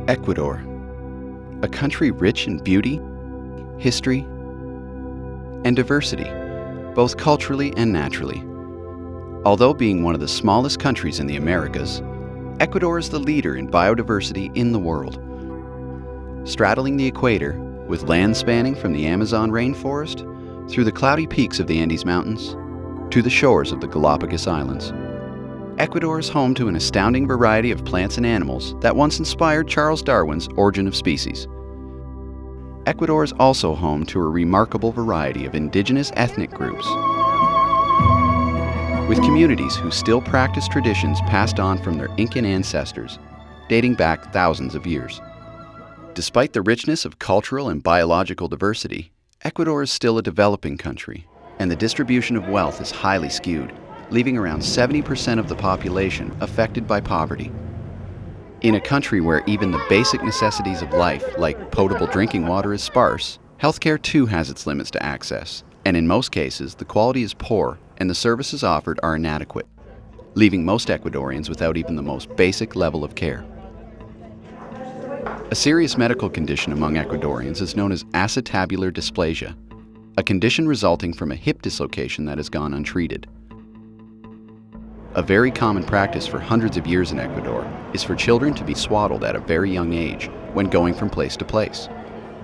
Ecuador, a country rich in beauty, history, and diversity, both culturally and naturally. Although being one of the smallest countries in the Americas, Ecuador is the leader in biodiversity in the world. Straddling the equator, with land spanning from the Amazon rainforest through the cloudy peaks of the Andes Mountains to the shores of the Galapagos Islands, Ecuador is home to an astounding variety of plants and animals that once inspired Charles Darwin's Origin of Species. Ecuador is also home to a remarkable variety of indigenous ethnic groups, with communities who still practice traditions passed on from their Incan ancestors, dating back thousands of years. Despite the richness of cultural and biological diversity, Ecuador is still a developing country, and the distribution of wealth is highly skewed, leaving around 70% of the population affected by poverty. In a country where even the basic necessities of life, like potable drinking water, is sparse, healthcare too has its limits to access, and in most cases, the quality is poor and the services offered are inadequate, leaving most Ecuadorians without even the most basic level of care. A serious medical condition among Ecuadorians is known as acetabular dysplasia, a condition resulting from a hip dislocation that has gone untreated. A very common practice for hundreds of years in Ecuador is for children to be swaddled at a very young age when going from place to place.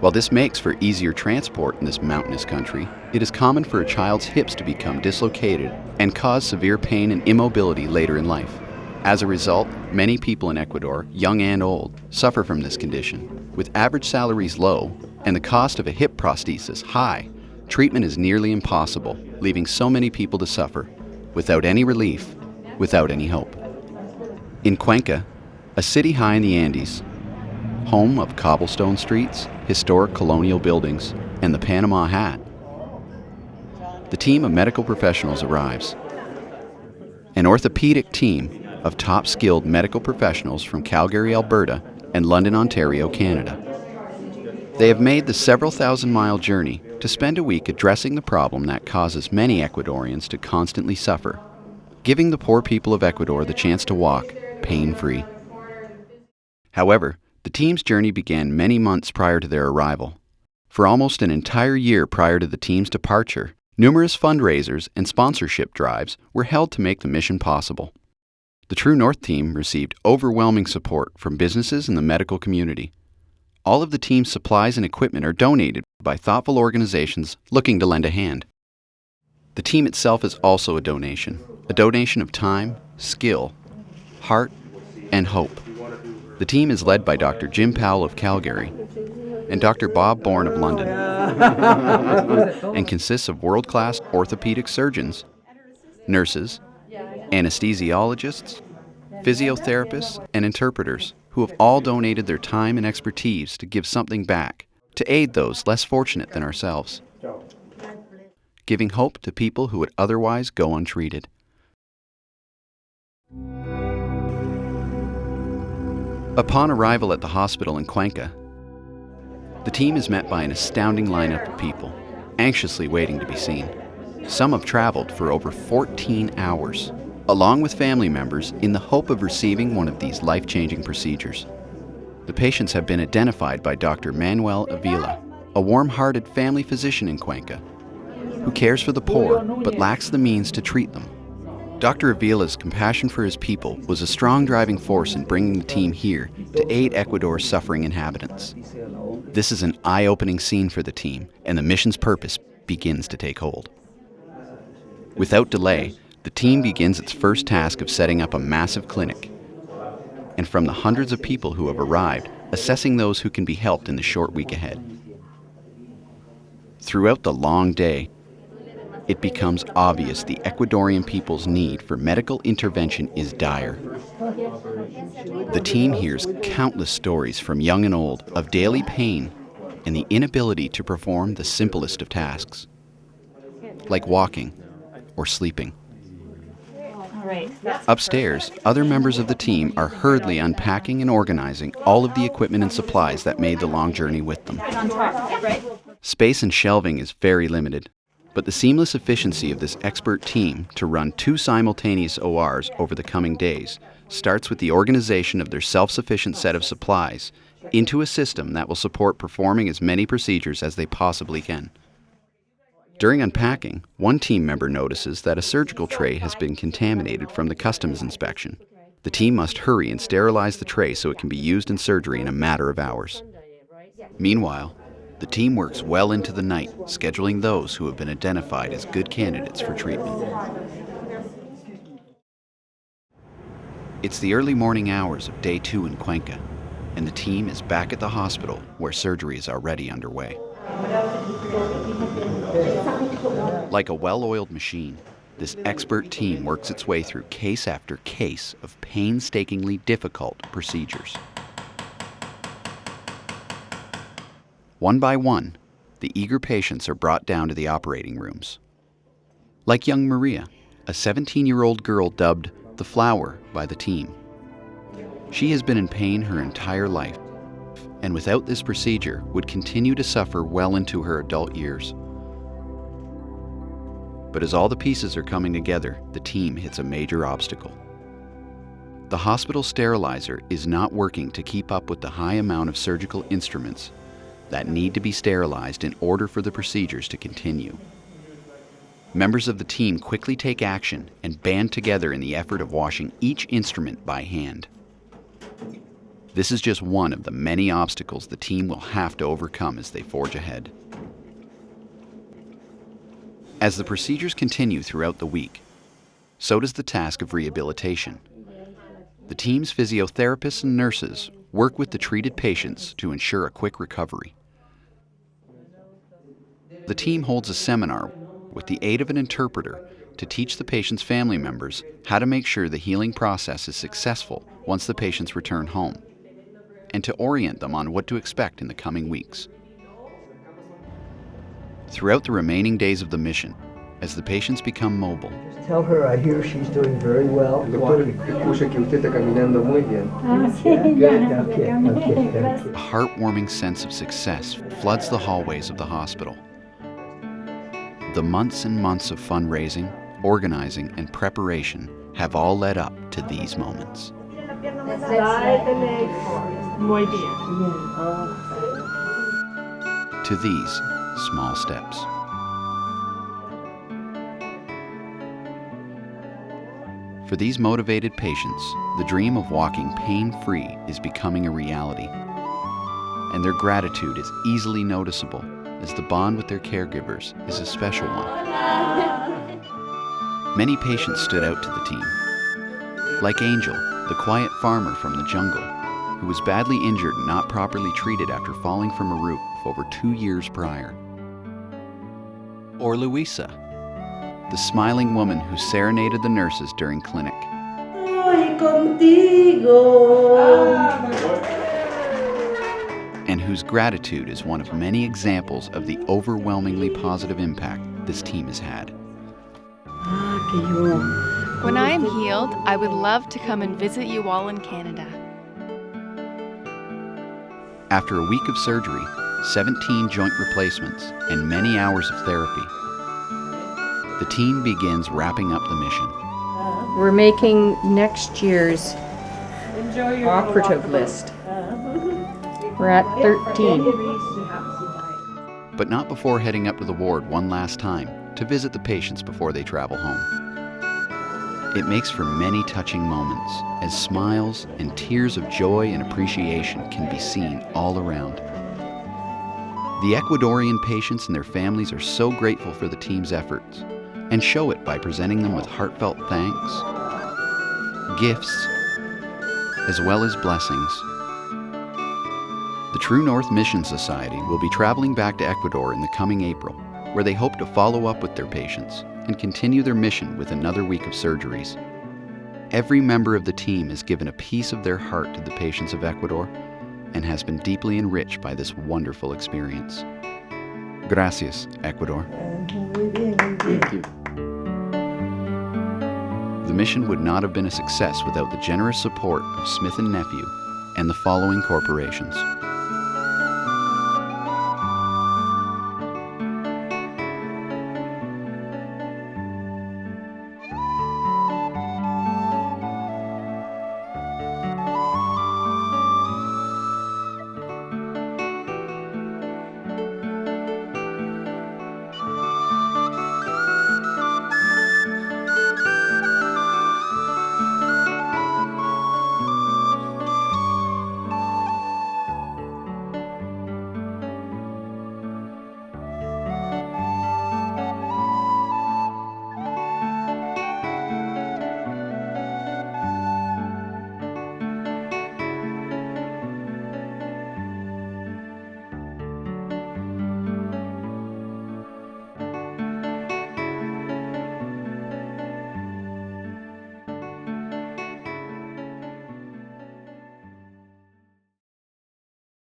While this makes for easier transport in this mountainous country, it is common for a child's hips to become dislocated and cause severe pain and immobility later in life. As a result, many people in Ecuador, young and old, suffer from this condition. With average salaries low and the cost of a hip prosthesis high, treatment is nearly impossible, leaving so many people to suffer, without any relief, without any hope. In Cuenca, a city high in the Andes, home of cobblestone streets, historic colonial buildings, and the Panama Hat, the team of medical professionals arrives. An orthopedic team of top skilled medical professionals from Calgary, Alberta, and London, Ontario, Canada. They have made the several thousand-mile journey to spend a week addressing the problem that causes many Ecuadorians to constantly suffer, giving the poor people of Ecuador the chance to walk pain-free. However, the team's journey began many months prior to their arrival. For almost an entire year prior to the team's departure, numerous fundraisers and sponsorship drives were held to make the mission possible. The True North team received overwhelming support from businesses and the medical community. All of the team's supplies and equipment are donated by thoughtful organizations looking to lend a hand. The team itself is also a donation of time, skill, heart, and hope. The team is led by Dr. Jim Powell of Calgary and Dr. Bob Bourne of London, and consists of world-class orthopedic surgeons, nurses, anesthesiologists, physiotherapists, and interpreters who have all donated their time and expertise to give something back, to aid those less fortunate than ourselves, giving hope to people who would otherwise go untreated. Upon arrival at the hospital in Cuenca, the team is met by an astounding lineup of people, anxiously waiting to be seen. Some have traveled for over 14 hours, along with family members, in the hope of receiving one of these life-changing procedures. The patients have been identified by Dr. Manuel Avila, a warm-hearted family physician in Cuenca, who cares for the poor but lacks the means to treat them. Dr. Avila's compassion for his people was a strong driving force in bringing the team here to aid Ecuador's suffering inhabitants. This is an eye-opening scene for the team, and the mission's purpose begins to take hold. Without delay, the team begins its first task of setting up a massive clinic, and from the hundreds of people who have arrived, assessing those who can be helped in the short week ahead. Throughout the long day, it becomes obvious the Ecuadorian people's need for medical intervention is dire. The team hears countless stories from young and old of daily pain and the inability to perform the simplest of tasks, like walking or sleeping. Upstairs, other members of the team are hurriedly unpacking and organizing all of the equipment and supplies that made the long journey with them. Space and shelving is very limited, but the seamless efficiency of this expert team to run 2 simultaneous ORs over the coming days starts with the organization of their self-sufficient set of supplies into a system that will support performing as many procedures as they possibly can. During unpacking, one team member notices that a surgical tray has been contaminated from the customs inspection. The team must hurry and sterilize the tray so it can be used in surgery in a matter of hours. Meanwhile, the team works well into the night, scheduling those who have been identified as good candidates for treatment. It's the early morning hours of day 2 in Cuenca, and the team is back at the hospital where surgery is already underway. Like a well-oiled machine, this expert team works its way through case after case of painstakingly difficult procedures. One by one, the eager patients are brought down to the operating rooms. Like young Maria, a 17-year-old girl dubbed the Flower by the team. She has been in pain her entire life, and without this procedure would continue to suffer well into her adult years. But as all the pieces are coming together, the team hits a major obstacle. The hospital sterilizer is not working to keep up with the high amount of surgical instruments that need to be sterilized in order for the procedures to continue. Members of the team quickly take action and band together in the effort of washing each instrument by hand. This is just one of the many obstacles the team will have to overcome as they forge ahead. As the procedures continue throughout the week, so does the task of rehabilitation. The team's physiotherapists and nurses work with the treated patients to ensure a quick recovery. The team holds a seminar with the aid of an interpreter to teach the patient's family members how to make sure the healing process is successful once the patients return home, and to orient them on what to expect in the coming weeks. Throughout the remaining days of the mission, as the patients become mobile, just tell her I hear she's doing very well. a heartwarming sense of success floods the hallways of the hospital. The months and months of fundraising, organizing, and preparation have all led up to these moments. To these small steps. For these motivated patients, the dream of walking pain-free is becoming a reality, and their gratitude is easily noticeable as the bond with their caregivers is a special one. Many patients stood out to the team, like Angel, the quiet farmer from the jungle, who was badly injured and not properly treated after falling from a roof over 2 years prior. Or Luisa, the smiling woman who serenaded the nurses during clinic. And whose gratitude is one of many examples of the overwhelmingly positive impact this team has had. When I am healed, I would love to come and visit you all in Canada. After a week of surgery, 17 joint replacements, and many hours of therapy, the team begins wrapping up the mission. We're making next year's operative list. We're at 13. But not before heading up to the ward one last time to visit the patients before they travel home. It makes for many touching moments as smiles and tears of joy and appreciation can be seen all around. The Ecuadorian patients and their families are so grateful for the team's efforts and show it by presenting them with heartfelt thanks, gifts, as well as blessings. The True North Mission Society will be traveling back to Ecuador in the coming April, where they hope to follow up with their patients and continue their mission with another week of surgeries. Every member of the team has given a piece of their heart to the patients of Ecuador and has been deeply enriched by this wonderful experience. Gracias, Ecuador. Thank you. The mission would not have been a success without the generous support of Smith & Nephew and the following corporations: